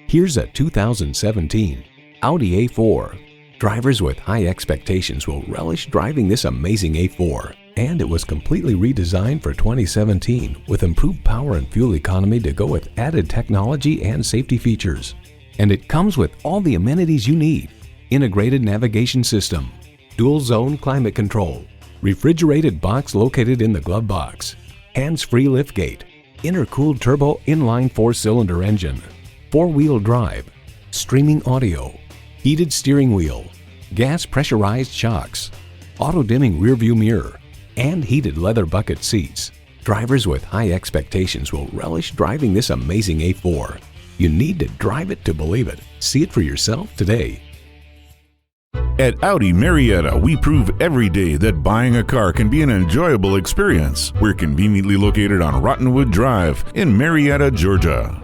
Here's a 2017 Audi A4. Drivers with high expectations will relish driving this amazing A4, and it was completely redesigned for 2017 with improved power and fuel economy to go with added technology and safety features. And it comes with all the amenities you need: integrated navigation system, dual zone climate control, refrigerated box located in the glove box, hands-free liftgate, intercooled turbo inline 4-cylinder engine, 4-wheel drive, streaming audio, heated steering wheel, gas pressurized shocks, auto-dimming rearview mirror, and heated leather bucket seats. Drivers with high expectations will relish driving this amazing A4. You need to drive it to believe it. See it for yourself today. At Audi Marietta, we prove every day that buying a car can be an enjoyable experience. We're conveniently located on Rottenwood Drive in Marietta, Georgia.